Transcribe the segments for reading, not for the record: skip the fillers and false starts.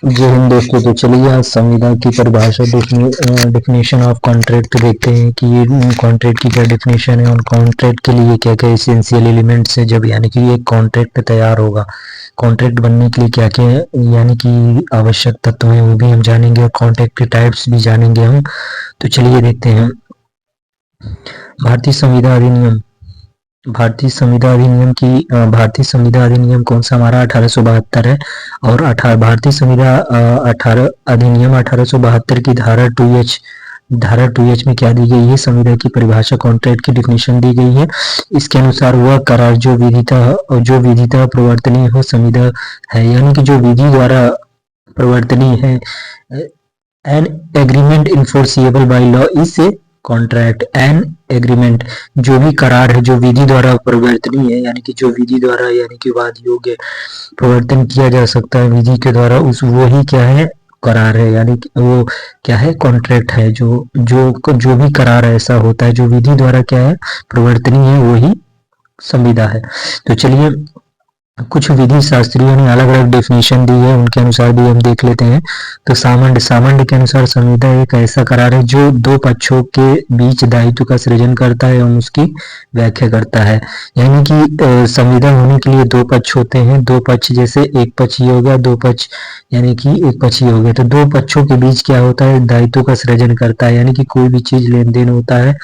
जय हिंद दोस्तों। तो चलिए आज संविदा की परिभाषा डेफिनेशन ऑफ कॉन्ट्रैक्ट देखते हैं कि ये कॉन्ट्रैक्ट की क्या डेफिनेशन है और कॉन्ट्रैक्ट के लिए क्या क्या एसेंशियल एलिमेंट्स है। जब यानी कि एक कॉन्ट्रैक्ट तैयार होगा, कॉन्ट्रैक्ट बनने के लिए क्या क्या यानी कि आवश्यक तत्व हैं वो भी हम जानेंगे और कॉन्ट्रैक्ट के टाइप्स भी जानेंगे हम। तो चलिए देखते हैं। भारतीय संविदा अधिनियम भारतीय संविदा अधिनियम कौन सा हमारा 1872 है। और भारतीय संविदा 18 अधिनियम 1872 की धारा 2H में क्या दी गई है, संविदा की परिभाषा कॉन्ट्रैक्ट की डिफिनेशन दी गई है। इसके अनुसार वह करार जो विधिता प्रवर्तनीय हो संविदा है, यानी कि जो विधि द्वारा प्रवर्तनीय है। An agreement enforceable by law is contract. An agreement जो भी करार है जो विधि द्वारा प्रवर्तनीय है, यानी कि जो विधि द्वारा यानी कि वाद योग्य प्रवर्तन किया जा सकता है विधि के द्वारा, उस वो ही क्या है, करार है। यानी कि वो क्या है, कॉन्ट्रैक्ट है। जो भी करार ऐसा होता है जो विधि द्वारा क्या है, प्रवर्तनीय है, वही संविदा है। तो चलिए कुछ विधि शास्त्रियों ने अलग अलग डेफिनेशन दी है, उनके अनुसार भी हम देख लेते हैं। तो सामान्य के अनुसार संविदा एक ऐसा करार है जो दो पक्षों के बीच दायित्व का सृजन करता है एवं उसकी व्याख्या करता है। यानी कि संविदा होने के लिए दो पक्ष होते हैं। दो पक्ष जैसे एक पक्ष ये हो गया, दो पक्ष यानी कि एक पक्ष ये हो गया। तो दो पक्षों के बीच क्या होता है, दायित्व का सृजन करता है। यानी कि कोई भी चीज लेन देन होता है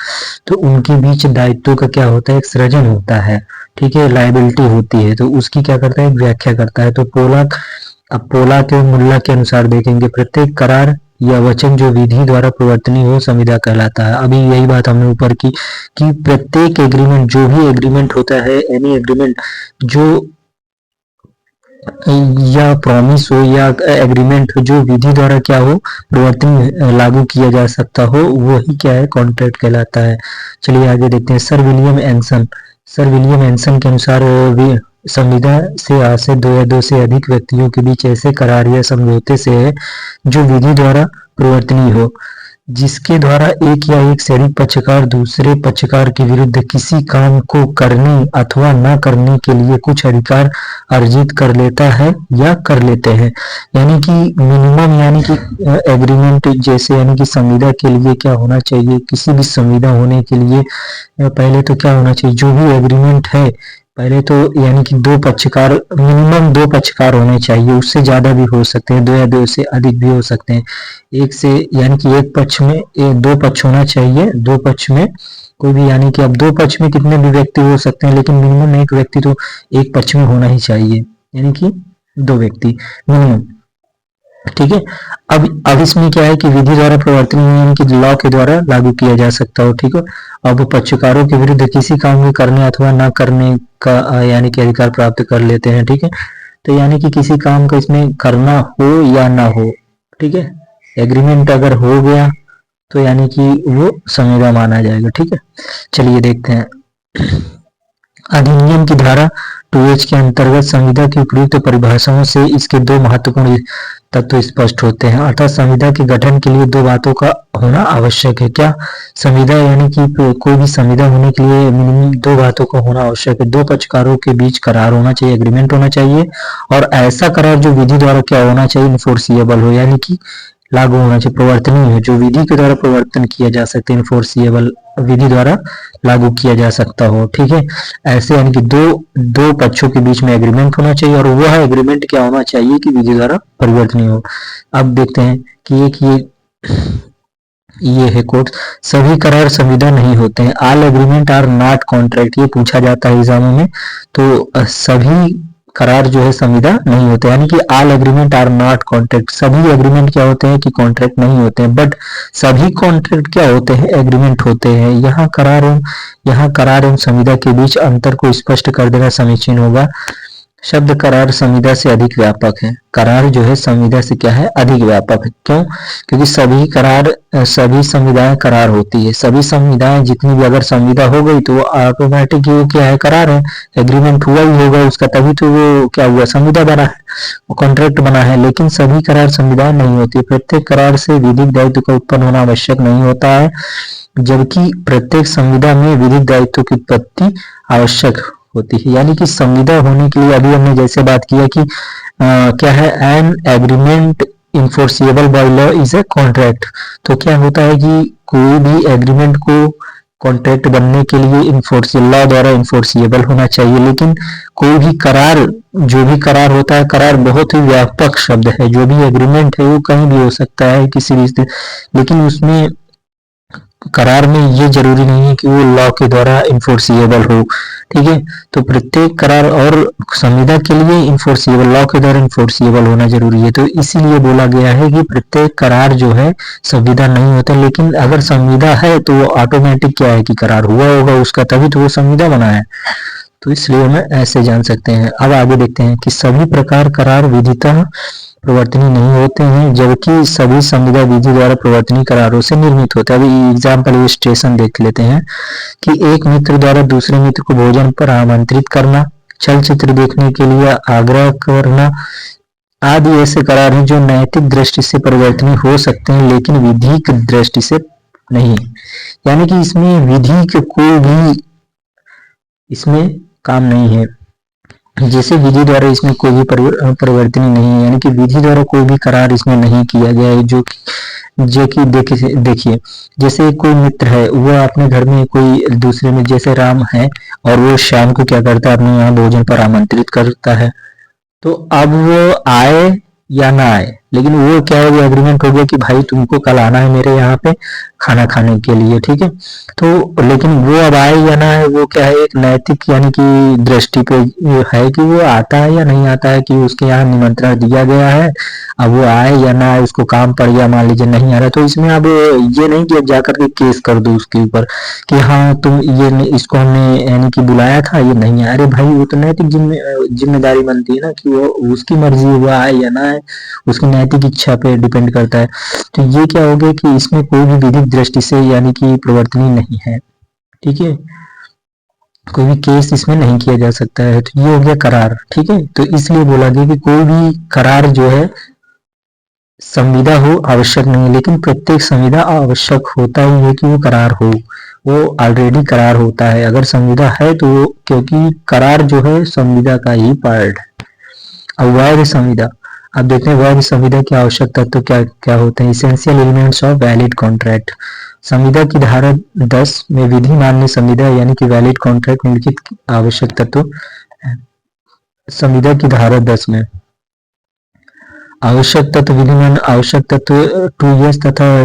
तो उनके बीच दायित्व का क्या होता है, एक सृजन होता है। ठीक है, लायबिलिटी होती है तो उसकी क्या करता है, व्याख्या करता है। तो पोलाक एवं मुल्ला के अनुसार देखेंगे प्रत्येक करार या वचन जो विधि द्वारा प्रवर्तनीय हो संविदा कहलाता है। अभी यही बात हमने ऊपर की कि प्रत्येक एग्रीमेंट, जो भी एग्रीमेंट होता है, एनी एग्रीमेंट जो या प्रॉमिस हो या एग्रीमेंट हो जो विधि द्वारा क्या हो, प्रवर्तन लागू किया जा सकता हो, वही क्या है, कॉन्ट्रैक्ट कहलाता है। चलिए आगे देखते हैं। सर विलियम एंसन के अनुसार संविदा से आज से दो या दो से अधिक व्यक्तियों के बीच ऐसे करार या समझौते से है जो विधि द्वारा प्रवर्तनीय हो, जिसके द्वारा एक या एक से अधिक पक्षकार दूसरे पक्षकार के विरुद्ध किसी काम को करने अथवा न करने के लिए कुछ अधिकार अर्जित कर लेता है या कर लेते हैं। यानी कि मिनिमम यानी कि एग्रीमेंट जैसे, यानी कि संविदा के लिए क्या होना चाहिए, किसी भी संविदा होने के लिए पहले तो क्या होना चाहिए, जो भी एग्रीमेंट है पहले तो यानी कि दो पक्षकार, मिनिमम दो पक्षकार होने चाहिए। उससे ज्यादा भी हो सकते हैं, दो या दो से अधिक भी हो सकते हैं। एक से यानी कि एक पक्ष में दो पक्ष होना चाहिए, दो पक्ष में कोई भी, यानी कि अब दो पक्ष में कितने भी व्यक्ति हो सकते हैं, लेकिन मिनिमम एक व्यक्ति तो एक पक्ष में होना ही चाहिए, यानी कि दो व्यक्ति मिनिमम। ठीक है, अब इसमें क्या है कि विधि द्वारा प्रवर्तनीय यानी कि लॉ के द्वारा लागू किया जा सकता हो। ठीक है, अब पक्षकारों के विरुद्ध किसी काम को करने अथवा न करने का यानी कि अधिकार प्राप्त कर लेते हैं। ठीक है, तो यानी कि किसी काम को इसमें करना हो या ना हो, ठीक है, एग्रीमेंट अगर हो गया तो यानी कि वो संविदा माना जाएगा। ठीक है, चलिए देखते हैं। अधिनियम की धारा 2H के अंतर्गत संविदा की उपयुक्त परिभाषाओं से इसके दो महत्वपूर्ण तत्व स्पष्ट होते हैं। अर्थात संविदा के गठन के लिए दो बातों का होना आवश्यक है। क्या, संविदा यानी कि कोई भी संविदा होने के लिए मिनिमम दो बातों का होना आवश्यक है। दो पक्षकारों के बीच करार होना चाहिए, एग्रीमेंट होना चाहिए, और ऐसा करार जो विधि द्वारा क्या होना चाहिए, इन्फोर्सिएबल हो, यानी कि लागू होना चाहिए, प्रवर्तनीय है, जो विधि के द्वारा प्रवर्तन किया जा सकता है, इन्फोर्सिएबल, विधि द्वारा लागू किया जा सकता हो। ठीक है, ऐसे यानी कि दो पक्षों के बीच में एग्रीमेंट होना चाहिए और वह एग्रीमेंट क्या होना चाहिए कि विधि द्वारा परिवर्तनीय हो। अब देखते हैं कि एक ये है कोट, सभी करार संविदा नहीं होते हैं। All agreement are not contract, ये पूछा जाता है एग्जामों में। तो सभी करार जो है संविदा नहीं होते, यानी कि all agreement are not contract, सभी एग्रीमेंट क्या होते हैं कि कॉन्ट्रैक्ट नहीं होते हैं। बट सभी कॉन्ट्रैक्ट क्या होते हैं, एग्रीमेंट होते हैं। यहाँ करार एवं संविदा के बीच अंतर को स्पष्ट कर देना समीचीन होगा। शब्द करार संविदा से अधिक व्यापक है। करार जो है संविदा से क्या है, अधिक व्यापक है। क्यों, क्योंकि सभी संविदाएं करार होती है। सभी संविदाएं जितनी भी अगर संविदा हो गई तो वो ऑटोमेटिक वो क्या है, करार है, एग्रीमेंट हुआ ही होगा उसका, तभी तो वो क्या हुआ, संविदा बना है, वो कॉन्ट्रैक्ट बना है। लेकिन सभी करार संविदाएं नहीं होती। प्रत्येक करार से विधिक दायित्व का उत्पन्न होना आवश्यक नहीं होता है, जबकि प्रत्येक संविदा में विधिक दायित्व की उत्पत्ति आवश्यक होती है। यानी कि संविदा होने के लिए अभी हमने जैसे बात किया कि क्या है, an agreement enforceable by law is a contract. तो क्या होता है कि कोई भी एग्रीमेंट को कॉन्ट्रैक्ट बनने के लिए लॉ द्वारा इन्फोर्सिएबल होना चाहिए। लेकिन कोई भी करार, जो भी करार होता है, करार बहुत ही व्यापक शब्द है। जो भी एग्रीमेंट है वो कहीं भी हो सकता है किसी भी स्थिति, लेकिन उसमें करार में ये जरूरी नहीं है कि वो लॉ के द्वारा इन्फोर्सिएबल हो। ठीक है, तो प्रत्येक करार और संविदा के लिए इन्फोर्सिएबल, लॉ के द्वारा इन्फोर्सिएबल होना जरूरी है। तो इसीलिए बोला गया है कि प्रत्येक करार जो है संविदा नहीं होता, लेकिन अगर संविदा है तो वो ऑटोमेटिक क्या है कि करार हुआ होगा उसका, तभी तो वो संविदा बना है। तो इसलिए हम ऐसे जान सकते हैं। अब आगे देखते हैं कि सभी प्रकार करार विधितः प्रवर्तनीय नहीं होते हैं, जबकि सभी संविदा विधि द्वारा प्रवर्तनीय करारों से निर्मित होते हैं। अभी एग्जाम्पल इलस्ट्रेशन देख लेते हैं कि एक मित्र द्वारा दूसरे मित्र को भोजन पर आमंत्रित करना, चलचित्र देखने के लिए आग्रह करना आदि ऐसे करार हैं जो नैतिक दृष्टि से परिवर्तनीय हो सकते हैं, लेकिन विधिक दृष्टि से नहीं। यानी कि इसमें विधि के कोई भी इसमें काम नहीं है। जैसे विधि द्वारा इसमें कोई भी परिवर्तनीय नहीं है, यानी कि विधि द्वारा कोई भी करार इसमें नहीं किया गया है। जो कि देखिए, जैसे कोई मित्र है, वो अपने घर में कोई दूसरे में, जैसे राम है और वो श्याम को क्या करता है, अपने यहाँ भोजन पर आमंत्रित करता है। तो अब वो आए या ना आए, लेकिन वो क्या है, वो एग्रीमेंट हो गया कि भाई तुमको कल आना है मेरे यहाँ पे खाना खाने के लिए। ठीक है, तो लेकिन वो अब आए या ना आए, वो क्या है, एक नैतिक यानी कि दृष्टि पे है कि वो आता है या नहीं आता है, कि उसके यहाँ निमंत्रण दिया गया है, अब वो आए या ना आए, उसको काम पड़ गया मान लीजिए नहीं आ रहा, तो इसमें अब ये नहीं कि जाकर के केस कर दो उसके ऊपर कि हाँ तुम ये इसको हमने यानी कि बुलाया था ये नहीं आया। अरे भाई वो तो नैतिक जिम्मेदारी बनती है ना कि वो उसकी मर्जी वो आए या ना आए, उसकी नैतिक इच्छा पे डिपेंड करता है। तो ये क्या हो गया कि इसमें कोई भी विधिक दृष्टि से यानी कि प्रवर्तनीय नहीं है। ठीक है, कोई भी केस इसमें नहीं किया जा सकता है। तो ये हो गया करार। ठीक है, तो इसलिए बोला गया कि कोई भी करार जो है संविदा हो आवश्यक नहीं है, लेकिन प्रत्येक संविदा आवश्यक होता ही है कि वो करार हो, वो ऑलरेडी करार होता है। अगर संविदा है तो वो, क्योंकि करार जो है संविदा का ही पार्ट है। अब वैध संविदा, अब देखते हैं वैध संविदा के आवश्यक तत्व क्या क्या होते हैं। Essential elements of valid contract. संविदा की धारा 10 में विधि मान्य संविदा यानी कि वैलिड कॉन्ट्रैक्ट निम्नलिखित आवश्यक तत्व। संविदा की धारा 10 में आवश्यक तत्व, विधिमान आवश्यक तत्व 2 तथा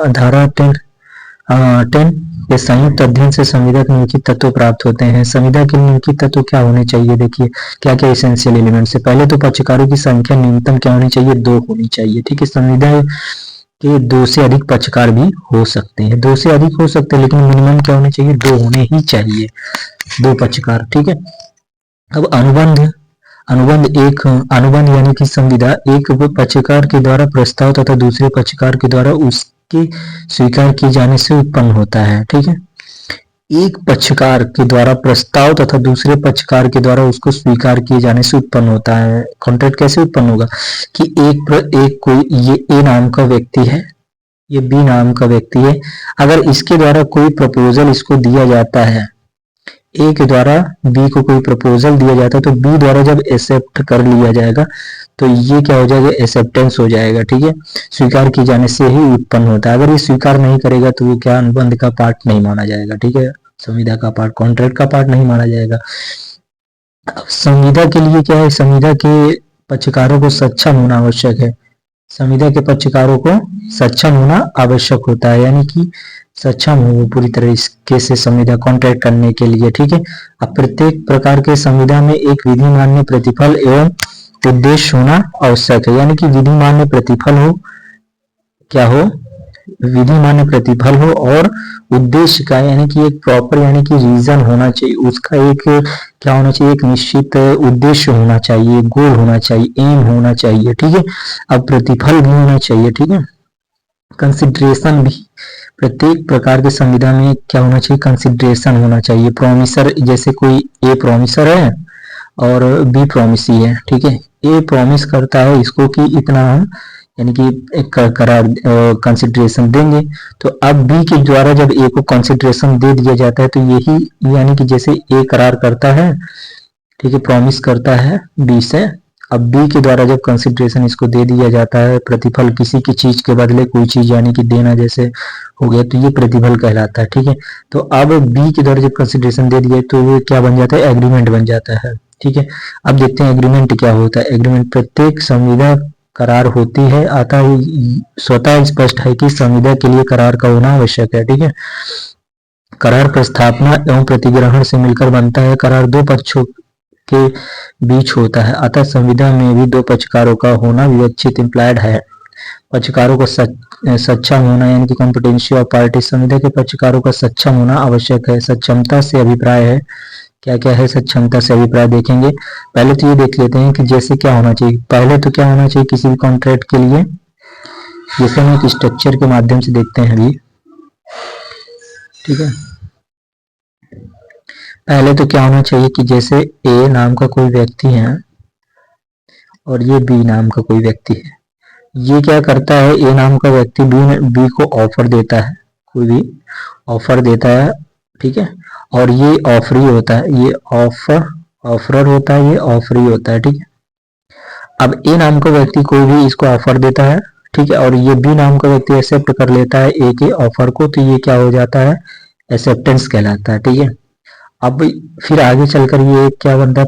धारा 10 के संयुक्त अध्ययन से संविदा के निम्नलिखित तत्व प्राप्त होते हैं। संविदा के निम्नलिखित तत्व क्या होने चाहिए, देखिए क्या क्या एसेंशियल एलिमेंट है। पहले तो पक्षकारों की संख्या न्यूनतम क्या होनी चाहिए, 2 होनी चाहिए। ठीक है, संविदा के 2 से अधिक पक्षकार भी हो सकते हैं, 2 से अधिक हो सकते हैं, लेकिन मिनिमम क्या होने चाहिए, 2 होने ही चाहिए, 2 पक्षकार। ठीक है, अब अनुबंध, अनुबंध यानी कि संविदा एक पक्षकार के द्वारा प्रस्ताव तथा दूसरे पक्षकार के द्वारा उसके स्वीकार किए जाने से उत्पन्न होता है। ठीक है, एक पक्षकार के द्वारा प्रस्ताव तथा दूसरे पक्षकार के द्वारा उसको स्वीकार किए जाने से उत्पन्न होता है। कॉन्ट्रैक्ट कैसे उत्पन्न होगा कि एक कोई ये ए नाम का व्यक्ति है, ये बी नाम का व्यक्ति है, अगर इसके द्वारा कोई प्रपोजल इसको दिया जाता है, ए के द्वारा बी को कोई प्रपोजल दिया जाता है, तो बी द्वारा जब एक्सेप्ट कर लिया जाएगा तो ये क्या हो जाएगा, एक्सेप्टेंस हो जाएगा। ठीक है, स्वीकार किए जाने से ही उत्पन्न होता है। अगर ये स्वीकार नहीं करेगा तो वो क्या अनुबंध का पार्ट नहीं माना जाएगा। ठीक है, संविदा का पार्ट, कॉन्ट्रैक्ट का पार्ट नहीं माना जाएगा। संविदा के लिए क्या है, संविदा के पक्षकारों को सक्षम होना आवश्यक है। संविदा के पक्षकारों को सक्षम होना आवश्यक होता है, यानी कि सक्षम हो पूरी तरीके से संविदा कॉन्ट्रैक्ट करने के लिए। ठीक है, अब प्रत्येक प्रकार के संविदा में एक विधि मान्य प्रतिफल एवं उद्देश्य होना आवश्यक है, यानी कि विधि मान्य प्रतिफल हो, क्या हो, विधि मान्य प्रतिफल हो और उद्देश्य का यानी कि एक प्रॉपर यानी कि रीजन होना चाहिए, उसका एक क्या होना चाहिए, एक निश्चित उद्देश्य होना चाहिए, गोल होना चाहिए, एम होना चाहिए। ठीक है, अब प्रतिफल भी होना चाहिए। ठीक है, कंसिडरेशन भी, प्रत्येक प्रकार के संविदा में क्या होना चाहिए, कंसिडरेशन होना चाहिए। प्रोमिसर, जैसे कोई ए प्रोमिसर है और बी प्रोमिसी है। ठीक है, ए प्रॉमिस करता है इसको कि इतना हम यानी कि एक करार कंसिडरेशन देंगे, तो अब बी के द्वारा जब ए को कंसिडरेशन दे दिया जाता है तो यही यानी कि जैसे ए करार करता है, ठीक है, प्रॉमिस करता है बी से अब बी के द्वारा जब कंसिडरेशन इसको दे दिया जाता है, प्रतिफल किसी की चीज के बदले कोई चीज यानी कि देना जैसे हो गया, तो ये प्रतिफल कहलाता है। ठीक है, तो अब बी के द्वारा जब कंसिडरेशन दे दिया तो ये क्या बन जाता है, एग्रीमेंट बन जाता है। ठीक है, अब देखते हैं एग्रीमेंट क्या होता है। एग्रीमेंट प्रत्येक संविदा करार होती है, अतः स्वतः स्पष्ट है कि संविदा के लिए करार का होना आवश्यक है। ठीक है, करार प्रस्तावना एवं प्रतिग्रहण से मिलकर बनता है। करार दो पक्षों के बीच होता है, अतः संविदा में भी दो पक्षकारों का होना विवक्षित इम्प्लाइड है। पक्षकारों का सक्षम होना यानी कि कॉम्पिटेंसी ऑफ पार्टी, संविदा के पक्षकारों का सक्षम होना आवश्यक है। सक्षमता से अभिप्राय है, क्या क्या है सक्षमता से अभिप्राय देखेंगे। पहले तो ये देख लेते हैं कि जैसे क्या होना चाहिए। पहले तो क्या होना चाहिए किसी भी कॉन्ट्रैक्ट के लिए, जैसे हम एक स्ट्रक्चर के माध्यम से देखते हैं अभी। ठीक है, पहले तो क्या होना चाहिए कि जैसे ए नाम का कोई व्यक्ति है और ये बी नाम का कोई व्यक्ति है। ये क्या करता है, ए नाम का व्यक्ति बी को ऑफर देता है, कोई भी ऑफर देता है। ठीक है, और ये ऑफरी होता है, ये ऑफरर होता है, ये ऑफरी होता है। ठीक है, अब ए नाम का व्यक्ति कोई भी इसको ऑफर देता है। ठीक है, और ये बी नाम का व्यक्ति एक्सेप्ट कर लेता है ए के ऑफर को, तो ये क्या हो जाता है, एक्सेप्टेंस कहलाता है। ठीक है, अब फिर आगे चलकर ये क्या बनता है,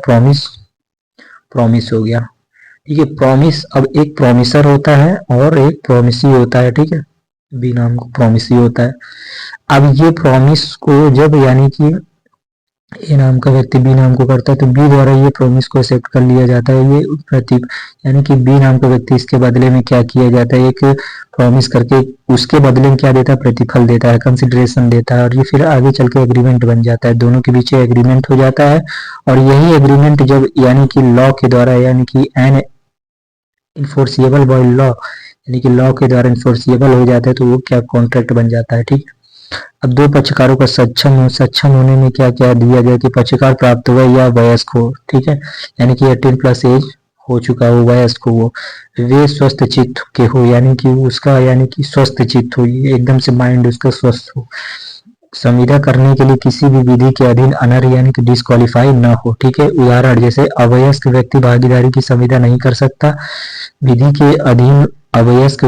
प्रॉमिस हो गया। ठीक है, प्रॉमिस, अब एक प्रॉमिसर होता है और एक प्रॉमिसी होता है। ठीक है, बी नाम को प्रॉमिसी होता है। अब ये प्रॉमिस को जब यानी कि ए नाम का व्यक्ति बी नाम को करता है तो बी द्वारा ये प्रॉमिस को एक्सेप्ट कर लिया जाता है। ये प्रतीक यानी कि बी नाम का व्यक्ति इसके बदले में क्या किया जाता है, एक प्रॉमिस करके उसके बदले में क्या देता है, प्रतिफल देता है, कंसिडरेशन देता है, और ये फिर आगे चल के एग्रीमेंट बन जाता है। दोनों के बीच एग्रीमेंट हो जाता है, और यही एग्रीमेंट जब यानी कि लॉ के द्वारा यानी कि एन इन्फोर्सिएबल बाय लॉ यानी कि लॉ के द्वारा इन्फोर्सिएबल हो जाता है, तो वो क्या कॉन्ट्रैक्ट बन जाता है। ठीक है, अब दो पक्षकारों का सक्षम होने में क्या क्या दिया गया कि पक्षकार प्राप्त हुआ या वयस्क हो। ठीक है, यानी कि 18+ एज हो चुका हो, वयस्क हो, वे स्वस्थ चित्त के हो, यानी कि उसका यानी कि स्वस्थ चित्त हो, एकदम से माइंड उसका स्वस्थ हो, संविदा करने के लिए किसी भी विधि के अधीन अनर्ह यानी कि डिस्क्वालीफाई न हो। ठीक है, उदाहरण जैसे अवयस्क व्यक्ति भागीदारी की संविदा नहीं कर सकता। विधि के अधीन अवयस्क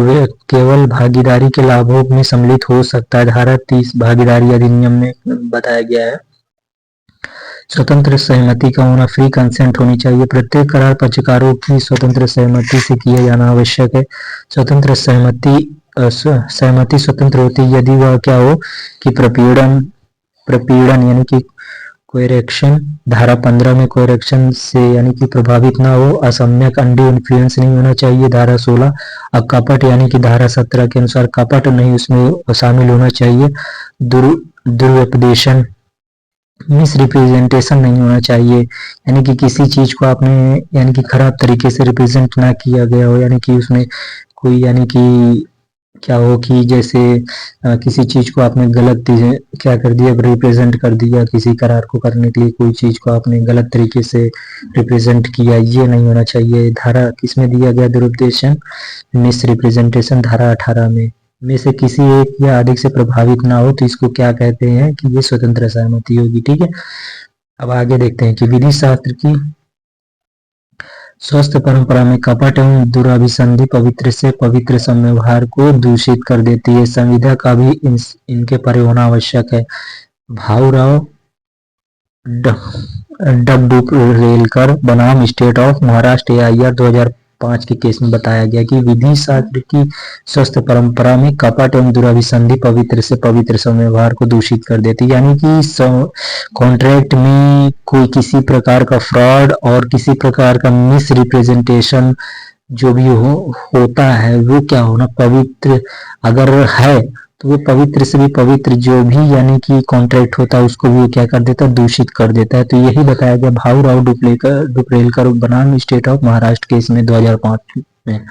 केवल भागीदारी के लाभों में सम्मिलित हो सकता है, धारा 30 भागीदारी अधिनियम में बताया गया है। स्वतंत्र सहमति का होना, फ्री कंसेंट होनी चाहिए। प्रत्येक करार पक्षकारों की स्वतंत्र सहमति से किया जाना आवश्यक है। स्वतंत्र सहमति स्वतंत्र होती है यदि वह क्या हो कि प्रपीड़न यानी कि कोएरेक्शन, धारा 15 में कोएरेक्शन से यानी कि प्रभावित ना हो। असम्यक अंडी इन्फ्लुएंस नहीं होना चाहिए, धारा 16। कपट यानी कि धारा 17 के अनुसार कपट नहीं उसमें शामिल होना चाहिए। दुर्व्यपदेशन, मिस रिप्रेजेंटेशन नहीं होना चाहिए, यानी कि किसी चीज को आपने यानी कि खराब तरीके से रिप्रेजेंट ना किया गया हो, यानी कि उसमें कोई यानी कि क्या हो कि जैसे किसी चीज को आपने गलत क्या कर दिया, रिप्रेजेंट कर दिया, किसी करार को करने के लिए कोई चीज को आपने गलत तरीके से रिप्रेजेंट किया, ये नहीं होना चाहिए। धारा किसमें दिया गया, दुरुपदेशन, मिस रिप्रेजेंटेशन, धारा 18 में से किसी एक या अधिक से प्रभावित ना हो तो इसको क्या कहते हैं कि ये स्वतंत्र सहमति होगी। ठीक है, अब आगे देखते हैं कि विधि शास्त्र की स्वस्थ परंपरा में कपट एवं दुराभिसंधि पवित्र से पवित्र समव्यवहार को दूषित कर देती है। संविदा का भी इनके परे होना आवश्यक है। भाऊराव डगडुरेलकर बनाम स्टेट ऑफ महाराष्ट्र AIR 2005 के केस में बताया गया कि विधि शास्त्र की स्वस्थ परंपरा में कपट एवं दुराभिसंधि पवित्र से पवित्र समव्यवहार को दूषित कर देती है, यानी कि कॉन्ट्रैक्ट में कोई किसी प्रकार का फ्रॉड और किसी प्रकार का मिस रिप्रेजेंटेशन जो भी होता है वो क्या होना, पवित्र अगर है तो वो पवित्र से भी पवित्र जो भी यानी कि कॉन्ट्रैक्ट होता है उसको भी क्या कर देता है, दूषित कर देता है। तो यही बताया गया भाऊराव डुप्रेलकर बनाम स्टेट ऑफ महाराष्ट्र केस में 2005 में।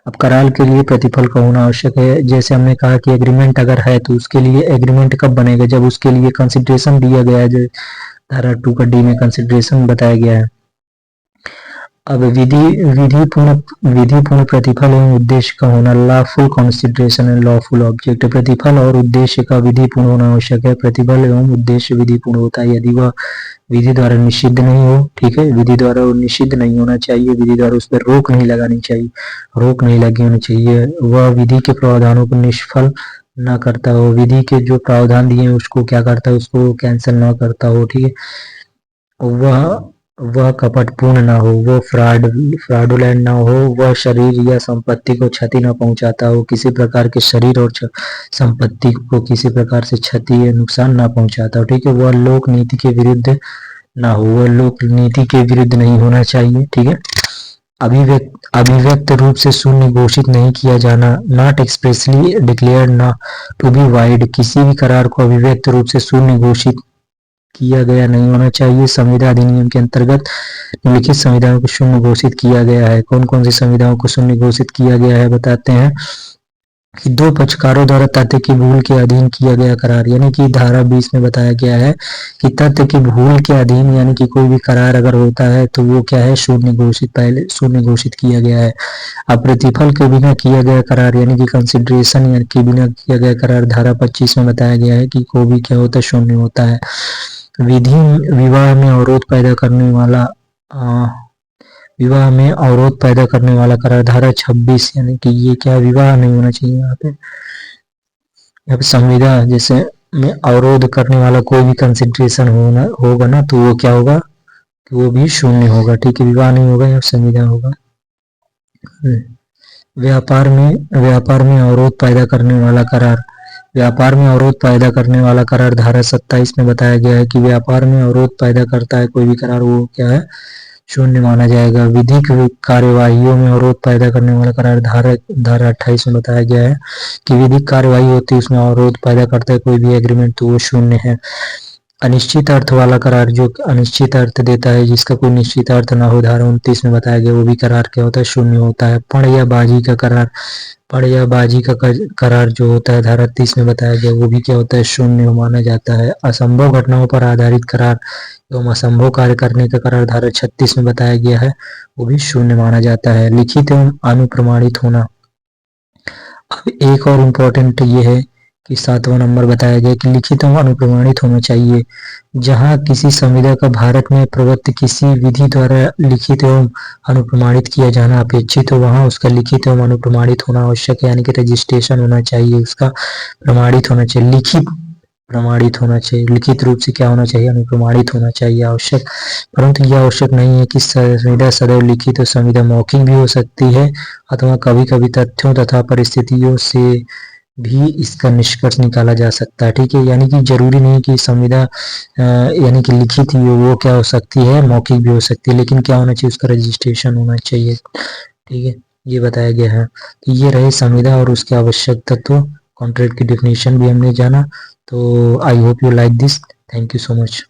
अब करार के लिए प्रतिफल का होना आवश्यक है। जैसे हमने कहा कि एग्रीमेंट अगर है तो उसके लिए एग्रीमेंट कब बनेगा, जब उसके लिए कंसिडरेशन दिया गया है, जो धारा 2 का D में कंसिडरेशन बताया गया है। अब विधिपूर्ण प्रतिफल एवं उद्देश्य का होना, lawful consideration and lawful object. प्रतिफल और उद्देश्य का विधिपूर्ण होना आवश्यक है। प्रतिफल एवं उद्देश्य विधिपूर्ण होता है यदि वह विधि द्वारा निषिद्ध नहीं हो, ठीक है, विधि द्वारा वो निषिद्ध नहीं होना चाहिए, विधि द्वारा उस पर रोक नहीं लगानी चाहिए, रोक नहीं लगी होनी चाहिए, वह विधि के प्रावधानों को निष्फल ना करता हो, विधि के जो प्रावधान दिए हैं उसको क्या करता है, उसको कैंसिल ना करता हो, ठीक है, वह वह कपटपूर्ण ना हो, वो फ्रॉडुलेंट ना हो, वह शरीर या संपत्ति को क्षति न पहुंचाता हो, किसी प्रकार के शरीर और संपत्ति को किसी प्रकार से क्षति या नुकसान ना पहुंचाता हो, ठीक है, वह लोक नीति के विरुद्ध ना हो, वह लोक नीति के विरुद्ध नहीं होना चाहिए, ठीक है, अभिव्यक्त रूप से शून्य घोषित नहीं किया जाना, नॉट एक्सप्रेसली डिक्लेयर्ड ना टू बी वाइड, किसी भी करार को अभिव्यक्त रूप से शून्य घोषित किया गया नहीं होना चाहिए। संविदा अधिनियम के अंतर्गत निम्नलिखित संविधाओं को शून्य घोषित किया गया है। कौन कौन सी संविधाओं को शून्य घोषित किया गया है बताते हैं कि दो पक्षकारों द्वारा तथ्य की भूल के अधीन किया गया करार, यानी कि धारा 20 में बताया गया है कि तथ्य की भूल के अधीन यानी कि कोई भी करार अगर होता है तो वो क्या है, शून्य घोषित, पहले शून्य घोषित किया गया है। अब प्रतिफल के बिना किया गया करार यानी कि कंसिडरेशन यानी कि बिना किया गया करार धारा 25 में बताया गया है कि कोई भी क्या होता है, शून्य होता है। विवाह में अवरोध पैदा करने वाला विवाह में अवरोध पैदा करने वाला करार धारा 26 यानी कि ये क्या, विवाह नहीं होना चाहिए यहाँ पे संविदा जैसे में अवरोध करने वाला कोई भी कंसिडरेशन होगा ना तो वो क्या होगा, वो भी शून्य होगा, ठीक है, विवाह नहीं होगा या संविदा होगा। व्यापार में अवरोध पैदा करने वाला करार, व्यापार में अवरोध पैदा करने वाला करार धारा 27 में बताया गया है कि व्यापार में अवरोध पैदा करता है कोई भी करार, वो क्या है, शून्य माना जाएगा। विधिक कार्यवाहियों में अवरोध पैदा करने वाला करार धारा 28 में बताया गया है कि विधिक कार्यवाही होती है उसमें अवरोध पैदा करता है कोई भी एग्रीमेंट तो वो शून्य है। अनिश्चित अर्थ वाला करार जो अनिश्चित अर्थ देता है जिसका कोई निश्चित अर्थ ना हो, धारा 29 में बताया गया, वो भी करार क्या होता है, शून्य होता है। पण या बाजी का करार, पण या बाजी का करार जो होता है धारा 30 में बताया गया, वो भी क्या होता है, शून्य माना जाता है। असंभव घटनाओं पर आधारित करार एवं असंभव कार्य करने का करार धारा 36 में बताया गया है, वो भी शून्य माना जाता है। लिखित एवं अनुप्रमाणित होना, अब एक और इम्पोर्टेंट ये है कि 7वां नंबर बताया गया कि लिखित एवं अनुप्रमाणित होना चाहिए। जहां किसी संविदा का भारत में प्रवृत्त किसी विधि द्वारा लिखित एवं अनुप्रमाणित किया जाना अपेक्षित हो, वहां उसका लिखित एवं अनुप्रमाणित होना आवश्यक है, यानी कि रजिस्ट्रेशन होना चाहिए, उसका प्रमाणित होना चाहिए, लिखित प्रमाणित होना चाहिए, लिखित रूप से क्या होना चाहिए, अनुप्रमाणित होना चाहिए आवश्यक, परंतु यह आवश्यक नहीं है कि संविदा सदैव लिखित और संविदा मौखिक भी हो सकती है अथवा कभी कभी तथ्यों तथा परिस्थितियों से भी इसका निष्कर्ष निकाला जा सकता है, ठीक है, यानी कि जरूरी नहीं कि संविदा यानी कि लिखित ही वो क्या हो सकती है, मौखिक भी हो सकती है, लेकिन क्या होना चाहिए, उसका रजिस्ट्रेशन होना चाहिए, ठीक है, ये बताया गया है। तो ये रहे संविदा और उसके आवश्यक तत्व, कॉन्ट्रैक्ट की डेफिनेशन भी हमने जाना। तो I hope you like this, thank you so much.